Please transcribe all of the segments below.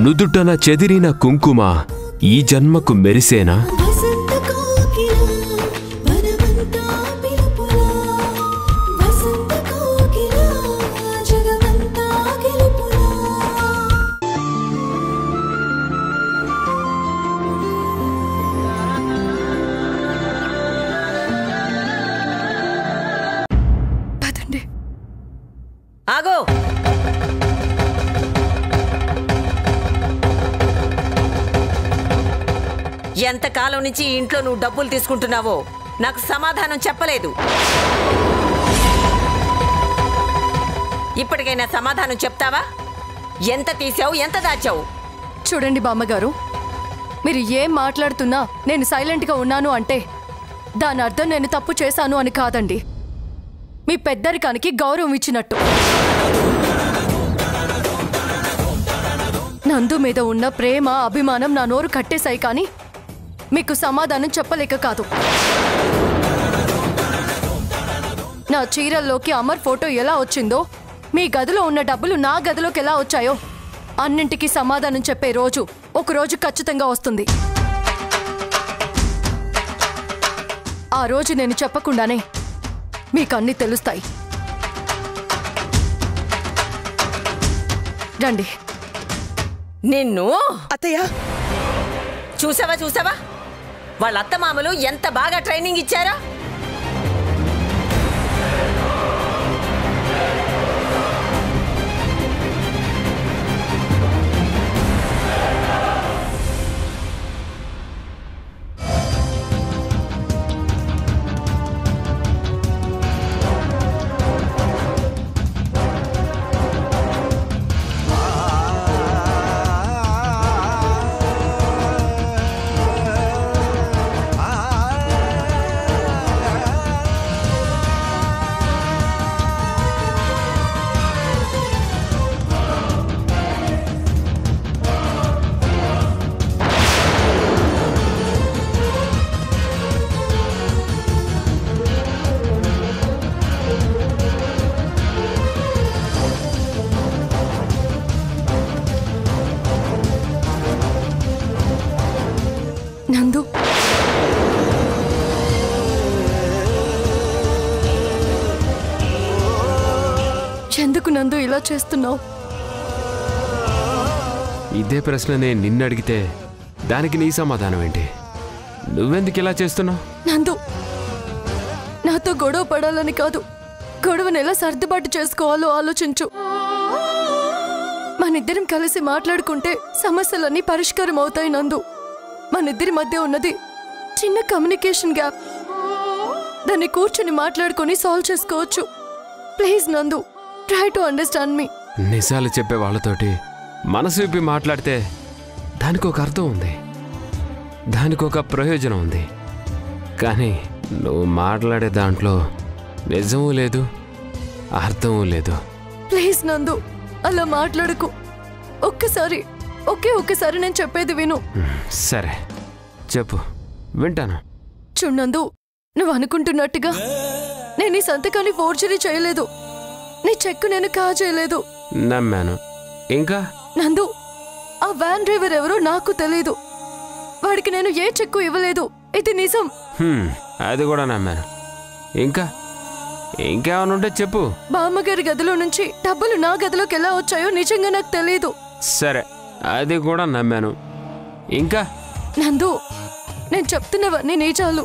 నుదుటన చెదిరిన కుంకుమ ఈ జన్మకు మెరిసేనా? ఆగో! ఎంతకాలం నుంచి ఈ ఇంట్లో నువ్వు డబ్బులు తీసుకుంటున్నావో నాకు సమాధానం చెప్పలేదు. ఇప్పటికైనా సమాధానం చెప్తావా? ఎంత తీసావు, ఎంత దాచావు? చూడండి బామ్మగారు, మీరు ఏం మాట్లాడుతున్నా నేను సైలెంట్గా ఉన్నాను అంటే దాని అర్థం నేను తప్పు చేశాను అని కాదండి. మీ పెద్దరికానికి గౌరవం ఇచ్చినట్టు. నందు మీద ఉన్న ప్రేమ, అభిమానం నా నోరు కట్టేశాయి, కానీ మీకు సమాధానం చెప్పలేక కాదు. నా చీరల్లోకి అమర్ ఫోటో ఎలా వచ్చిందో, మీ గదిలో ఉన్న డబ్బులు నా గదిలోకి ఎలా వచ్చాయో అన్నింటికీ సమాధానం చెప్పే రోజు ఒకరోజు ఖచ్చితంగా వస్తుంది. ఆ రోజు నేను చెప్పకుండానే మీకు అన్నీ తెలుస్తాయి. రండి. నిన్ను అత్తయ్య చూసావా? వాళ్ళ అత్తమామలు ఎంత బాగా ట్రైనింగ్ ఇచ్చారా? నందు, ఎందుకు నందు ఇలా చేస్తున్నావు? ఇదే ప్రశ్న నేను నిన్ను అడిగితే దానికి నీ సమాధానం ఏంటి? నువ్వెందుకు ఇలా చేస్తున్నావు? నందు, నాతో గొడవ పడాలని కాదు, గొడవను ఎలా సర్దుబాటు చేసుకోవాలో ఆలోచించు. మనిద్దరం కలిసి మాట్లాడుకుంటే సమస్యలన్నీ పరిష్కారం అవుతాయి నందు. మనిద్దరి మధ్య ఉన్నది చిన్న కమ్యూనికేషన్ గ్యాప్. దాన్ని కూర్చుని మాట్లాడుకొని సాల్వ్ చేసుకోవచ్చు. ప్లీజ్ నందు, ట్రై టు అండర్స్టాండ్ మీ. నిజాలు చెప్పే వాళ్ళతోటి మనసు విప్పి మాట్లాడితే దానికి ఒక అర్థం ఉంది, దానికి ఒక ప్రయోజనం ఉంది. కానీ నువ్వు మాట్లాడే దాంట్లో నిజమూ లేదు, అర్థమూ లేదు. ప్లీజ్ నందు, అలా మాట్లాడకు. ఒక్కసారి నేను చెప్పేది విను. సరే చెప్పు, వింటాను. చూడందు, నువ్వు అనుకుంటున్నట్టుగా నేను ఈ సంతకాన్ని ఫోర్జరీ చేయలేదు. నీ చెక్కు నేను కాజేయలేదు. నమ్మాను. ఇంకా నందు, ఆ వ్యాన్ డ్రైవర్ ఎవరో నాకు తెలీదు. వాడికి నేను ఏ చెక్కు ఇవ్వలేదు. ఇది నిజం. అది కూడా నమ్మాను. ఇంకేమైనా ఉంటే చెప్పు. బామ్మగారి గదిలో నుంచి డబ్బులు నా గదిలోకి ఎలా వచ్చాయో నిజంగా నాకు తెలీదు. సరే, అది కూడా నమ్మాను. ఇంకా నందు, నేను చెప్తున్నవన్నీ నిజాలు.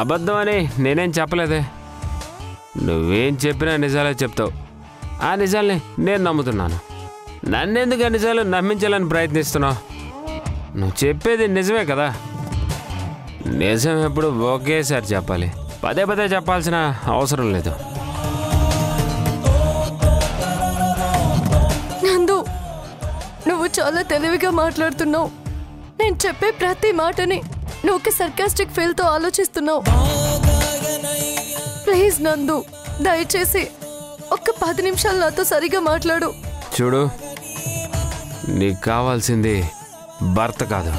అబద్ధం అని నేనేం చెప్పలేదే. నువ్వేం చెప్పినా నిజాలే చెప్తావు. ఆ నిజాల్ని నేను నమ్ముతున్నాను. నన్నెందుకు ఆ నిజాలు నమ్మించాలని ప్రయత్నిస్తున్నావు? నువ్వు చెప్పేది నిజమే కదా. నిజం ఎప్పుడు ఒకేసారి చెప్పాలి, పదే పదే చెప్పాల్సిన అవసరం లేదు. నందు, నువ్వు చాలా తెలివిగా మాట్లాడుతున్నావు. నేను చెప్పే ప్రతి మాటని నువ్వు ఒక సర్కాస్టిక్ ఫీల్తో ఆలోచిస్తున్నావు. ప్లీజ్ నందు, దయచేసి ఒక్క 10 నిమిషాలు నాతో సరిగా మాట్లాడు. చూడు, నీకు కావాల్సింది భర్త కాదు,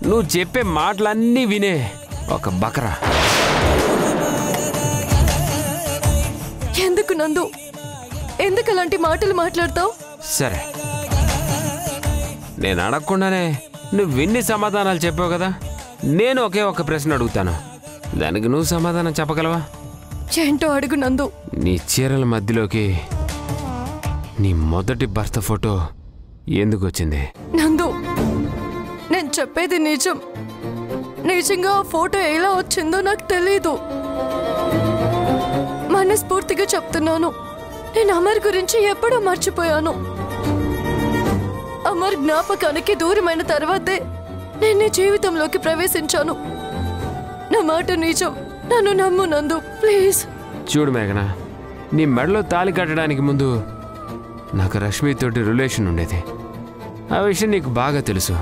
నువ్వు చెప్పే మాటలన్నీ వినే ఒక బకరా. ఎందుకు నందు, ఎందుకు అలాంటి మాటలు మాట్లాడతావు? సరే, నేను అడగకుండానే నువ్వెన్ని సమాధానాలు చెప్పావు కదా, నేను ఒకే ఒక ప్రశ్న అడుగుతాను, దానికి నువ్వు సమాధానం చెప్పగలవా? ఏంటో అడుగు నందు. నీ చీరల మధ్యలోకి నీ మొదటి భర్త ఫోటో ఎందుకు వచ్చింది? నందు, నేను చెప్పేది నిజం. నిజంగా ఆ ఫోటో ఎలా వచ్చిందో నాకు తెలీదు. మనస్ఫూర్తిగా చెప్తున్నాను, నేను అమర్ గురించి ఎప్పుడూ మర్చిపోయాను. అమర్ జ్ఞాపకానికి దూరమైన తర్వాతే నేను నీ జీవితంలోకి ప్రవేశించాను. నా మాట నిజం, నన్ను నమ్ము నందు, ప్లీజ్. చూడు మేఘన, నీ మెడలో తాళి కట్టడానికి ముందు నాకు రష్మితోటి రిలేషన్ ఉండేది. ఆ విషయం నీకు బాగా తెలుసు.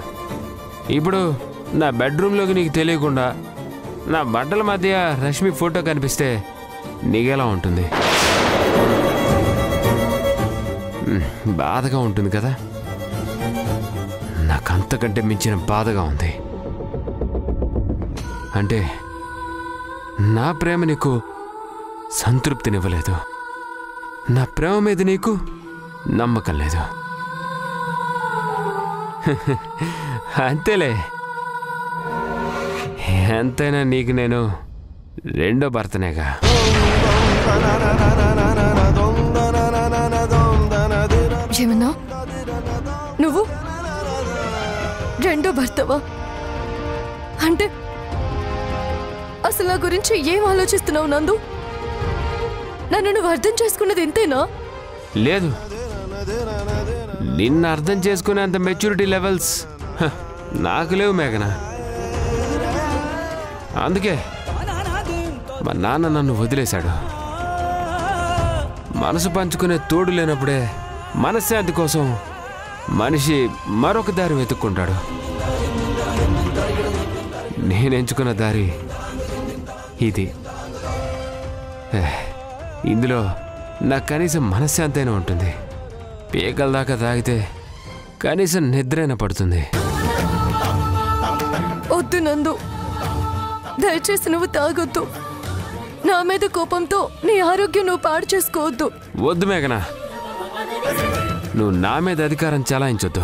ఇప్పుడు నా బెడ్రూమ్లోకి నీకు తెలియకుండా నా బట్టల మధ్య రష్మి ఫోటో కనిపిస్తే నీకెలా ఉంటుంది? బాధగా ఉంటుంది కదా? నాకంతకంటే మించిన బాధగా ఉంది. అంటే నా ప్రేమ నీకు సంతృప్తినివ్వలేదు, నా ప్రేమ మీద నీకు నమ్మకం లేదు. అంతేలే, ఎంతైనా నీకు నేను రెండో భర్తనేగా. ఏమన్నా నువ్వు రెండో భర్తవా? అంటే అసలు నా గురించి ఏం ఆలోచిస్తున్నావు నందు? నన్ను నువ్వు అర్థం చేసుకున్నది ఇంతేనా? లేదు, నిన్ను అర్థం చేసుకునేంత మెచ్యూరిటీ లెవెల్స్ నాకు లేవు మేఘన. అందుకే మా నాన్న నన్ను వదిలేశాడు. మనసు పంచుకునే తోడు లేనప్పుడే మనశ్శాంతి కోసం మనిషి మరొక దారి వెతుక్కుంటాడు. నేనెంచుకున్న దారి ఇది. ఇందులో నాకు కనీసం మనశ్శాంతి అయినా ఉంటుంది. పీకల దాకా తాగితే కనీసం నిద్రైనా పడుతుంది. వద్దు నందు, దయచేసి నువ్వు తాగొద్దు. నా మీద కోపంతో నీ ఆరోగ్యం నువ్వు పాడు చేసుకోవద్దు. వద్దు మేఘన, నువ్వు నా మీద అధికారం చలాయించొద్దు.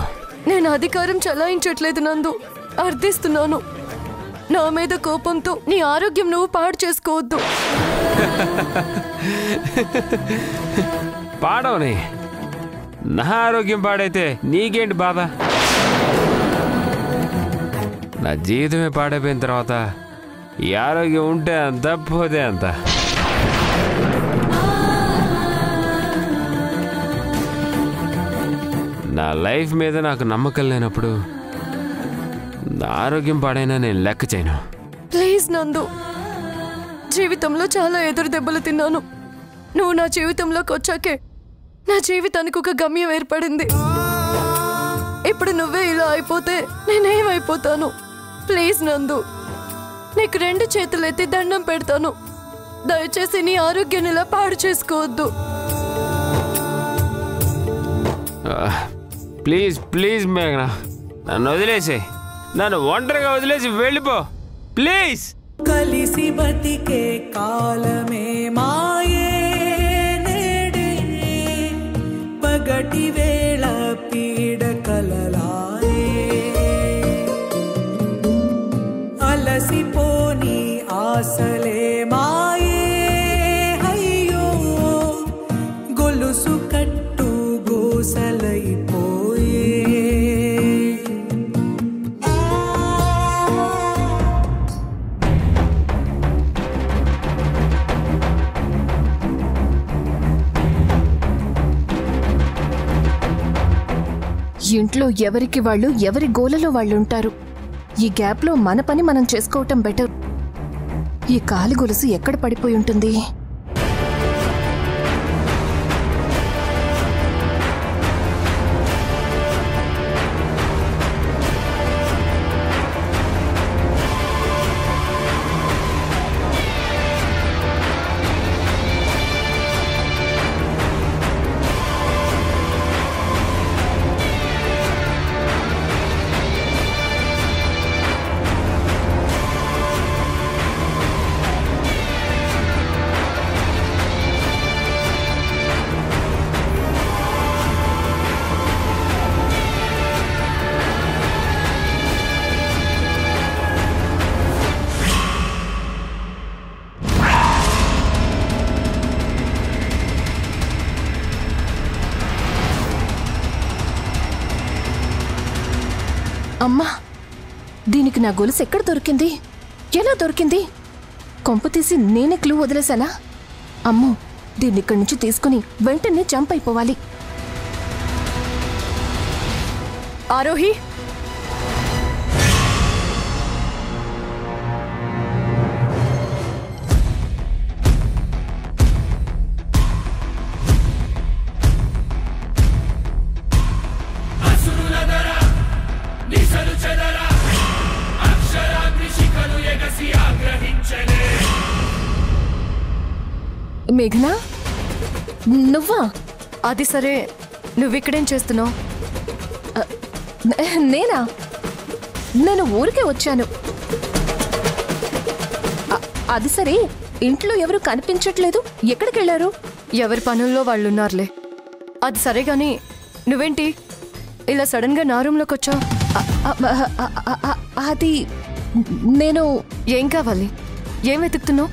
నేను అధికారం చలాయించట్లేదు నందు, అర్థిస్తున్నాను. నా మీద కోపంతో నీ ఆరోగ్యం నువ్వు పాడు చేసుకోవద్దు. పాడవని, నా ఆరోగ్యం పాడైతే నీకేంటి బాధ? నా జీవితమే పాడైపోయిన తర్వాత ఈ ఆరోగ్యం ఉంటే అంత, పోతే అంత. నా లైఫ్ మీద నాకు నమ్మకం లేనప్పుడు నా ఆరోగ్యం పాడైనా నేను లెక్క చేయను. ప్లీజ్ నందు, జీవితంలో చాలా ఎదురు దెబ్బలు తిన్నాను. నువ్వు నా జీవితంలోకి వచ్చాకే నా జీవితానికి ఒక గమ్యం ఏర్పడింది. ఇప్పుడు నువ్వే ఇలా అయిపోతే నేనేమైపోతాను? ప్లీజ్ నందు, నీకు రెండు చేతులెత్తి దండం పెడతాను. దయచేసి నీ ఆరోగ్యాన్ని ఇలా పాడు చేసుకోవద్దు. ప్లీజ్ ప్లీజ్ మేఘన, నన్ను వదిలేసి, నన్ను ఒంటరిగా వదిలేసి వెళ్ళిపో ప్లీజ్. కలిసి బతికే కాలమే మాయే నేడే, పగటి వేళ పీడ కలలాయే, అలసిపోని ఆశలే మాయే, అయ్యో గొలుసు కట్టు గోసలైపోయే. ఇంట్లో ఎవరికి వాళ్ళు ఎవరి గోలలో వాళ్ళు ఉంటారు. ఈ గ్యాప్లో మన పని మనం చేసుకోవటం బెటర్. ఈ కాలి గొలుసు ఎక్కడ పడిపోయి ఉంటుంది? అమ్మా, దీనికి నా గొలుసు ఎక్కడ దొరికింది? ఎలా దొరికింది? కొంప తీసి నేనే క్లూ వదిలేశానా? అమ్మో, దీన్ని ఇక్కడి నుంచి తీసుకుని వెంటనే జంప్ అయిపోవాలి. ఆరోహి, మేఘనా, నువ్వా? అది సరే, నువ్విక్కడేం చేస్తున్నావు? నేనా? నేను ఊరికే వచ్చాను. అది సరే, ఇంట్లో ఎవరు కనిపించట్లేదు, ఎక్కడికి వెళ్ళారు? ఎవరి పనుల్లో వాళ్ళున్నారులే. అది సరే గాని నువ్వేంటి ఇలా సడన్గా నా రూమ్లోకి వచ్చావు? అది నేను... ఏం కావాలి? ఏం వెతుకుతున్నావు?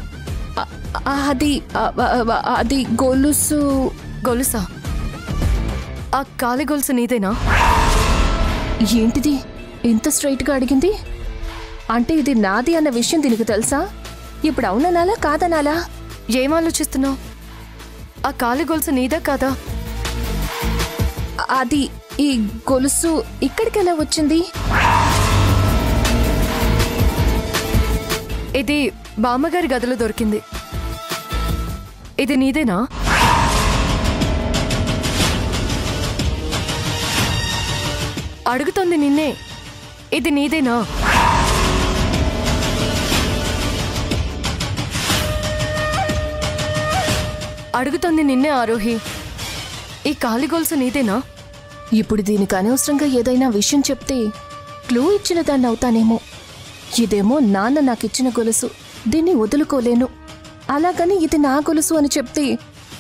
అది గొలుసు. గొలుసా? ఆ కాలి గొలుసు నీదేనా? ఏంటిది ఇంత స్ట్రైట్గా అడిగింది? అంటే ఇది నాది అన్న విషయం దీనికి తెలుసా? ఇప్పుడు అవుననాలా కాదనాలా? ఏం ఆలోచిస్తున్నావు? ఆ కాలి గొలుసు నీదా కాదా? అది ఈ గొలుసు ఇక్కడికి ఎలా వచ్చింది? ఇది బామ్మగారి గదిలో దొరికింది. ఇది నీదేనా? అడుగుతోంది నిన్నే. ఇది నీదేనా? అడుగుతోంది నిన్నే ఆరోహి. ఈ కాలి గొలుసు నీదేనా? ఇప్పుడు దీనికి అనవసరంగా ఏదైనా విషయం చెప్తే క్లూ ఇచ్చిన దాన్ని అవుతానేమో. ఇదేమో నాన్న నాకిచ్చిన గొలుసు, దీన్ని వదులుకోలేను. అలాగని ఇది నా గొలుసు అని చెప్తే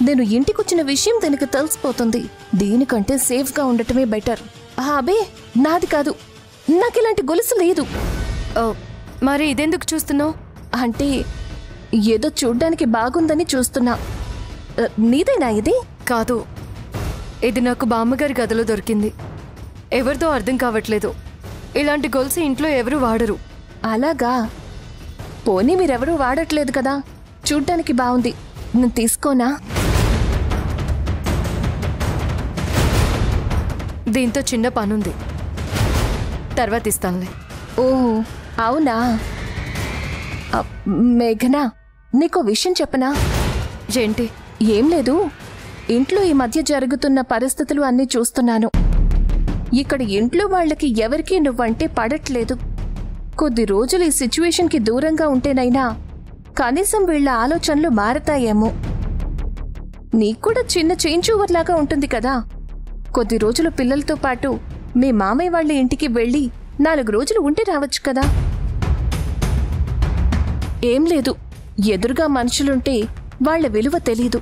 నేను ఇంటికొచ్చిన విషయం దీనికి తెలిసిపోతుంది. దీనికంటే సేఫ్గా ఉండటమే బెటర్. అబే, నాది కాదు, నాకు ఇలాంటి గొలుసు లేదు. మరి ఇదెందుకు చూస్తున్నావు? అంటే ఏదో చూడ్డానికి బాగుందని చూస్తున్నా. నీదేనా ఇది? కాదు, ఇది నాకు బామ్మగారి గదిలో దొరికింది. ఎవరిదో అర్థం కావట్లేదు. ఇలాంటి గొలుసు ఇంట్లో ఎవరు వాడరు. అలాగా? పోనీ మీరెవరూ వాడట్లేదు కదా, చూడ్డానికి బాగుంది, నేను తీసుకోనా? దీంతో చిన్న పనుంది, తర్వాత ఇస్తానులే. ఓహో, అవునా? మేఘనా, నీకో విషయం చెప్పనా? ఏంటి? ఏం లేదు, ఇంట్లో ఈ మధ్య జరుగుతున్న పరిస్థితులు అన్నీ చూస్తున్నాను. ఇక్కడ ఇంట్లో వాళ్ళకి ఎవరికీ నువ్వంటే పడట్లేదు. కొద్ది రోజులు ఈ సిచ్యువేషన్కి దూరంగా ఉంటేనైనా కనీసం వీళ్ళ ఆలోచనలు మారతాయేమో. నీకూడా చిన్న చేంజ్ ఓవర్ లాగా ఉంటుంది కదా. కొద్ది రోజులు పిల్లలతో పాటు మీ మామయ్య వాళ్ళ ఇంటికి వెళ్ళి 4 రోజులు ఉండి రావచ్చు కదా. ఏం లేదు, ఎదురుగా మనుషులుంటే వాళ్ల విలువ తెలీదు.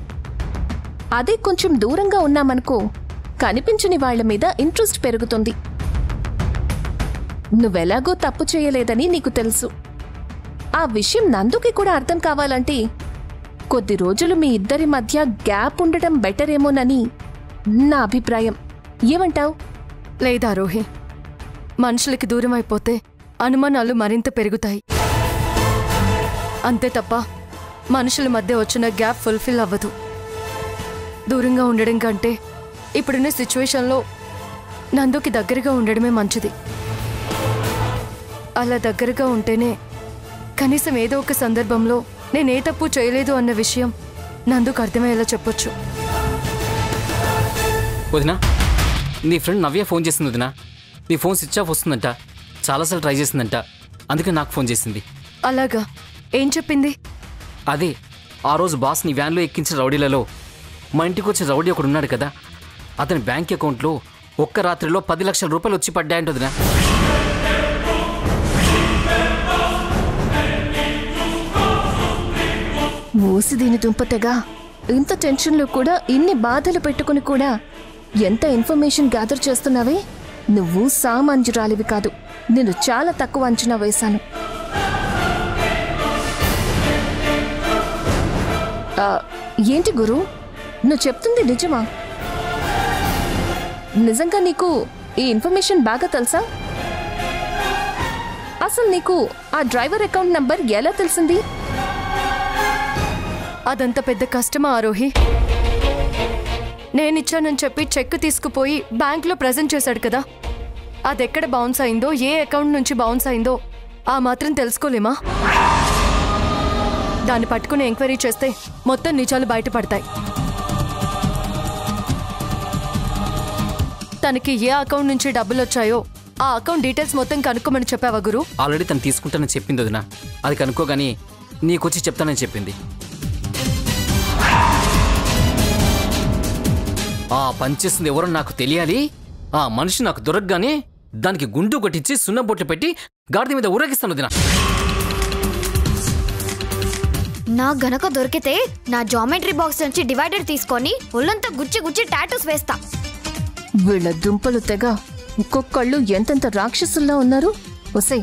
అదే కొంచెం దూరంగా ఉన్నామనుకో, కనిపించని వాళ్ల మీద ఇంట్రెస్ట్ పెరుగుతుంది. నువ్వెలాగో తప్పు చేయలేదని నీకు తెలుసు. ఆ విషయం నందుకి కూడా అర్థం కావాలంటే కొద్ది రోజులు మీ ఇద్దరి మధ్య గ్యాప్ ఉండటం బెటరేమోనని నా అభిప్రాయం. ఏమంటావ్? లేదా రోహి, మనుషులకి దూరం అయిపోతే అనుమానాలు మరింత పెరుగుతాయి. అంతే తప్ప మనుషుల మధ్య వచ్చిన గ్యాప్ ఫుల్ఫిల్ అవ్వదు. దూరంగా ఉండడం కంటే ఇప్పుడున్న సిచ్యువేషన్లో నందుకి దగ్గరగా ఉండడమే మంచిది. అలా దగ్గరగా ఉంటేనే కనీసం ఏదో ఒక సందర్భంలో నేనే తప్పు చేయలేదు అన్న విషయం నందుకు అర్థమయ్యేలా చెప్పొచ్చు. వదినా, నీ ఫ్రెండ్ నవ్య ఫోన్ చేసింది వదినా. నీ ఫోన్ స్విచ్ ఆఫ్ వస్తుందంట, చాలాసార్లు ట్రై చేసిందంట, అందుకే నాకు ఫోన్ చేసింది. అలాగా? ఏం చెప్పింది? అదే, ఆ రోజు బాస్ నీ వ్యాన్లో ఎక్కించిన రౌడీలలో మా ఇంటికి వచ్చే రౌడీ ఒకడు ఉన్నాడు కదా, అతని బ్యాంక్ అకౌంట్లో ఒక్క రాత్రిలో 10 లక్షల రూపాయలు వచ్చి పడ్డాయంట వదినా. మూసి దీని దుంపతెగా ఇంత టెన్షన్లో కూడా ఇన్ని బాధలు పెట్టుకుని కూడా ఎంత ఇన్ఫర్మేషన్ గ్యాదర్ చేస్తున్నావే. నువ్వు సామాన్యురాలివి కాదు, నేను చాలా తక్కువ అంచనా వేశాను. ఏంటి గురు, నువ్వు చెప్తుంది నిజమా? నిజంగా నీకు ఈ ఇన్ఫర్మేషన్ బాగా తెలుసా? అసలు నీకు ఆ డ్రైవర్ అకౌంట్ నంబర్ ఎలా తెలిసింది? అదంత పెద్ద కష్టమా ఆరోహి? నేనిచ్చానని చెప్పి చెక్ తీసుకుపోయి బ్యాంక్లో ప్రజెంట్ చేశాడు కదా. అదెక్కడ బౌన్స్ అయిందో, ఏ అకౌంట్ నుంచి బౌన్స్ అయిందో ఆ మాత్రం తెలుసుకోలేమా? దాన్ని పట్టుకుని ఎంక్వైరీ చేస్తే మొత్తం నిజాలు బయటపడతాయి. తనకి ఏ అకౌంట్ నుంచి డబ్బులు వచ్చాయో ఆ అకౌంట్ డీటెయిల్స్ మొత్తం కనుక్కోమని చెప్పావా గురు? ఆల్రెడీ తను తీసుకుంటానని చెప్పింది వదినా. అది కనుక్కోగాని నీకొచ్చి చెప్తానని చెప్పింది. ఆ పనిచేస్తుంది ఎవరో నాకు తెలియాలి. ఆ మనిషి నాకు దొరకగానే దానికి గుండు కొట్టించి సున్నబొట్లు పెట్టి గాడిద మీద ఊరేగిస్తాను వదినా. నా గనక దొరికితే నా జామెట్రీ బాక్స్ నుంచి డివైడర్ తీసుకొని ఒళ్ళంతా గుచ్చి గుచ్చి టాటూస్ వేస్తా. వీళ్ళ దుంపలు తెగ ఒక్కొక్కళ్ళు ఎంతెంత రాక్షసుల్లా ఉన్నారు. ఒసే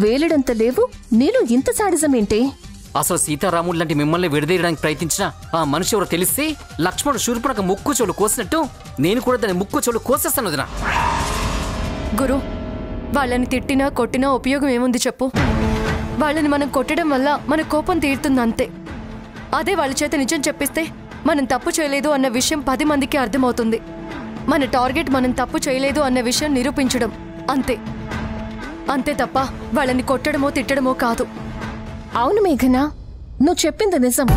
వేలడంత లేవు, నీలో ఇంత సాడిజం ఏంటి? అసలు సీతారాముడు లాంటి మిమ్మల్ని విడదీయడానికి ప్రయత్నించిన ఆ మనిషి ఎవరో తెలిస్తే లక్ష్మణుడు శూర్పణఖ ముక్కు చెవులు కోసినట్టు నేను కూడా దాని ముక్కు చెవులు కోసేస్తాను వదినా. గురు, వాళ్ళని తిట్టినా కొట్టినా ఉపయోగం ఏముంది చెప్పు? వాళ్ళని మనం కొట్టడం వల్ల మన కోపం తీరుతుంది అంతే. అదే వాళ్ళ చేత నిజం చెప్పిస్తే మనం తప్పు చేయలేదు అన్న విషయం 10 మందికి అర్థమవుతుంది. మన టార్గెట్ మనం తప్పు చేయలేదు అన్న విషయం నిరూపించడం అంతే. అంతే తప్ప వాళ్ళని కొట్టడమో తిట్టడమో కాదు. అవును మేఘనా, నువ్వు చెప్పింది నిజం.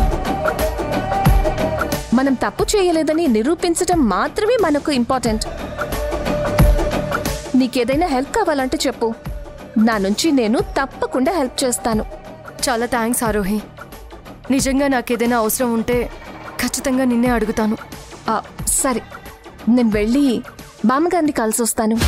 మనం తప్పు చేయలేదని నిరూపించడం మాత్రమే మనకు ఇంపార్టెంట్. నీకేదైనా హెల్ప్ కావాలంటే చెప్పు, నా నుంచి నేను తప్పకుండా హెల్ప్ చేస్తాను. చాలా థ్యాంక్స్ ఆరోహి. నిజంగా నాకేదైనా అవసరం ఉంటే ఖచ్చితంగా నిన్నే అడుగుతాను. సరే, నేను వెళ్ళి బామ్మగారిని కలిసొస్తాను.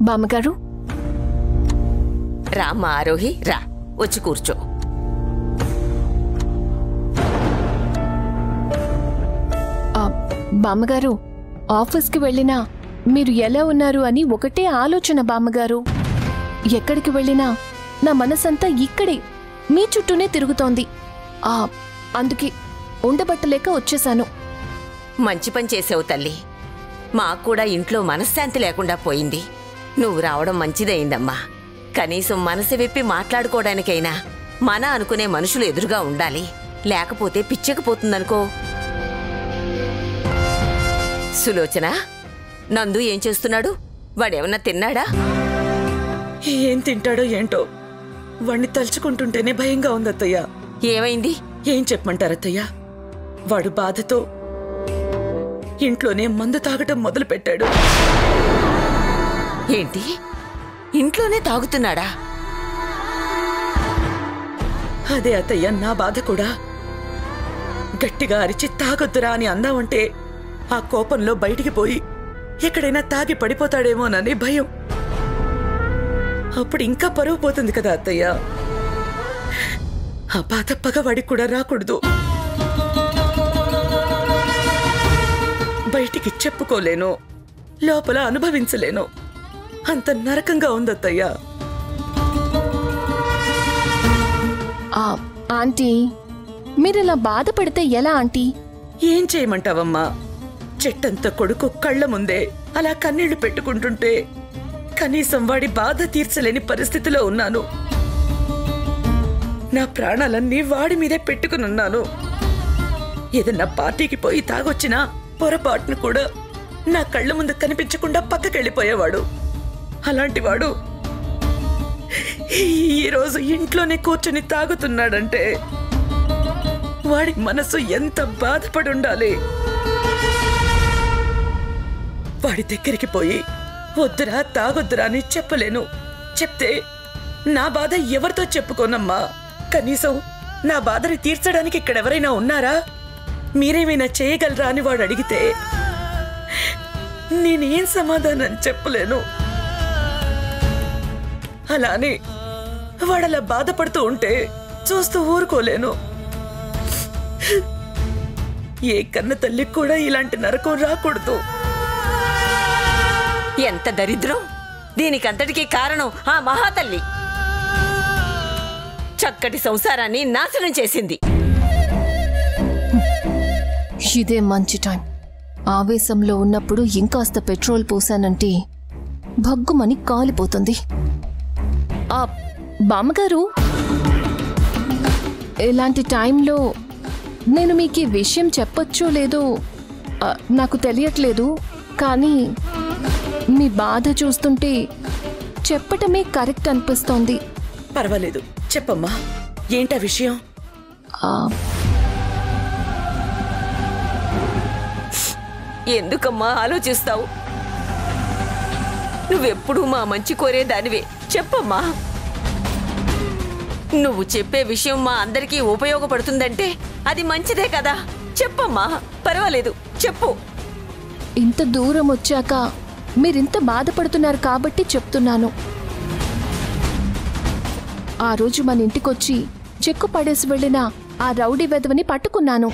బామ్మగారు, రామ్మా ఆరోహి, రా, వచ్చి కూర్చో. బామ్మగారు, ఆఫీస్కి వెళ్ళినా మీరు ఎలా ఉన్నారు అని ఒకటే ఆలోచన బామ్మగారు. ఎక్కడికి వెళ్ళినా నా మనసంతా ఇక్కడే మీ చుట్టూనే తిరుగుతోంది. అందుకే ఉండబట్టలేక వచ్చేశాను. మంచి పని చేసావు తల్లి. మాకు కూడా ఇంట్లో మనశ్శాంతి లేకుండా పోయింది. నువ్వు రావడం మంచిదయిందమ్మా. కనీసం మనసు విప్పి మాట్లాడుకోవడానికైనా మన అనుకునే మనుషులు ఎదురుగా ఉండాలి. లేకపోతే పిచ్చకపోతుందనుకో. సులోచన, నందు ఏం చేస్తున్నాడు? వాడేమన్నా తిన్నాడా? ఏం తింటాడో ఏంటో, వాణ్ణి తలుచుకుంటుంటేనే భయంగా ఉందత్తయ్య. ఏమైంది? ఏం చెప్పమంటారత్తయ్య? వాడు బాధతో ఇంట్లోనే మందు తాగటం మొదలు పెట్టాడు. ఏంటి, ఇంట్లోనే తాగుతున్నాడా? అదే అత్తయ్య నా బాధ కూడా. గట్టిగా అరిచి తాగొద్దురా అని అందామంటే ఆ కోపంలో బయటికి పోయి ఎక్కడైనా తాగి పడిపోతాడేమోనని భయం. అప్పుడు ఇంకా పరువు పోతుంది కదా అత్తయ్య. ఆ బాధ పగవాడికి కూడా రాకూడదు. బయటికి చెప్పుకోలేను, లోపల అనుభవించలేను. అంత నరకంగా ఉందత్తయ్యా. ఆంటీ, మీరిలా బాధపడితే ఎలా ఆంటీ? ఏం చేయమంటావమ్మా? చెట్టంత కొడుకు కళ్ళ ముందే అలా కన్నీళ్లు పెట్టుకుంటుంటే కనీసం వాడి బాధ తీర్చలేని పరిస్థితిలో ఉన్నాను. నా ప్రాణాలన్నీ వాడి మీదే పెట్టుకునున్నాను. ఏదన్నా పార్టీకి పోయి తాగొచ్చినా పొరపాటును కూడా నా కళ్ళ ముందు కనిపించకుండా పక్కకెళ్ళిపోయేవాడు. అలాంటివాడు ఈరోజు ఇంట్లోనే కూర్చుని తాగుతున్నాడంటే వాడి మనసు ఎంత బాధపడి ఉండాలి. వాడి దగ్గరికి పోయి వద్దురా తాగొద్దురా అని చెప్పలేను. చెప్తే నా బాధ ఎవరితో చెప్పుకోనమ్మా. కనీసం నా బాధని తీర్చడానికి ఇక్కడెవరైనా ఉన్నారా, మీరేమైనా చేయగలరా అని వాడు అడిగితే నేనేం సమాధానం చెప్పలేను. అలానే వాడలా బాధపడుతూ ఉంటే చూస్తూ ఊరుకోలేను. ఏ కన్న తల్లికి కూడా ఇలాంటి నరకం రాకూడదు. ఎంత దరిద్రం! దీనికంతటికీ కారణం ఆ మహాతల్లి చక్కటి సంసారాన్ని నాశనం చేసింది. ఇదే మంచి టైం. ఆవేశంలో ఉన్నప్పుడు ఇంకాస్త పెట్రోల్ పోసానంటే భగ్గుమని కాలిపోతుంది. బామ్మగారు, ఇలాంటి టైంలో నేను మీకు ఈ విషయం చెప్పొచ్చో లేదో నాకు తెలియట్లేదు, కానీ మీ బాధ చూస్తుంటే చెప్పటమే కరెక్ట్ అనిపిస్తోంది. పర్వాలేదు, చెప్పమ్మా, ఏంటా విషయం? ఎందుకమ్మా ఆలోచిస్తావు? నువ్వెప్పుడూ మా మంచి కోరే దానివే. చెప్పమ్మా. నువ్వు చెప్పే విషయం మా అందరికీ ఉపయోగపడుతుందంటే అది మంచిదే కదా. చెప్పమ్మా, పర్వాలేదు, చెప్పు. ఇంత దూరం వచ్చాక మీరింత బాధపడుతున్నారు కాబట్టి చెప్తున్నాను. ఆ రోజు మన ఇంటికొచ్చి చెక్కు పడేసి వెళ్ళిన ఆ రౌడీ వెధవని పట్టుకున్నాను.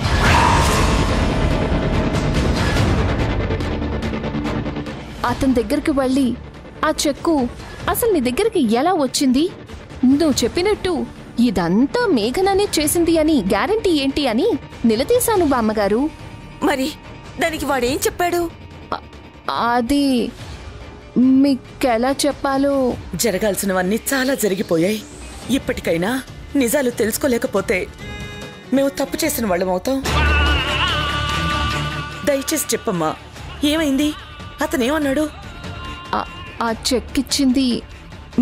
అతని దగ్గరికి వెళ్ళి ఆ చెక్కు అసలు నీ దగ్గరికి ఎలా వచ్చింది, నువ్వు చెప్పినట్టు ఇదంతా మేఘనానే చేసింది అని గ్యారంటీ ఏంటి అని నిలదీశాను బామ్మగారు. మరి దానికి వాడేం చెప్పాడు? అది మీకెలా చెప్పాలో. జరగాల్సినవన్నీ చాలా జరిగిపోయాయి. ఇప్పటికైనా నిజాలు తెలుసుకోలేకపోతే మేము తప్పు చేసిన వాళ్ళమవుతాం. దయచేసి చెప్పమ్మా, ఏమైంది? అతనేమన్నాడు? ఆ చెక్ ఇచ్చింది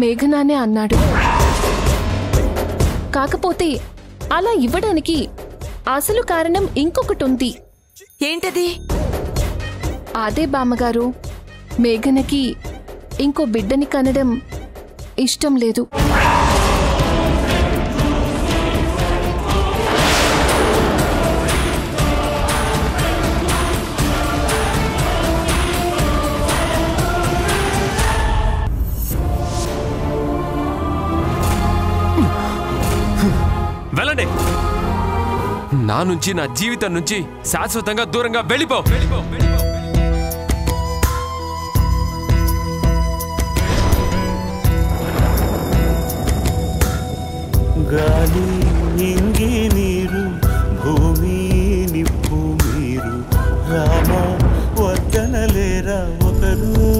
మేఘనానే అన్నాడు. కాకపోతే అలా ఇవ్వడానికి అసలు కారణం ఇంకొకటి ఉంది. ఏంటది? అదే బామ్మగారు, మేఘనకి ఇంకో బిడ్డని కనడం ఇష్టం లేదు. వెళ్ళండి. నా నుంచి, నా జీవితం నుంచి శాశ్వతంగా దూరంగా వెళ్ళిపో. గాలి నింగి నీరు భూమి నిప్పు మీరు రామ వద్దనలేరా ఒకరు.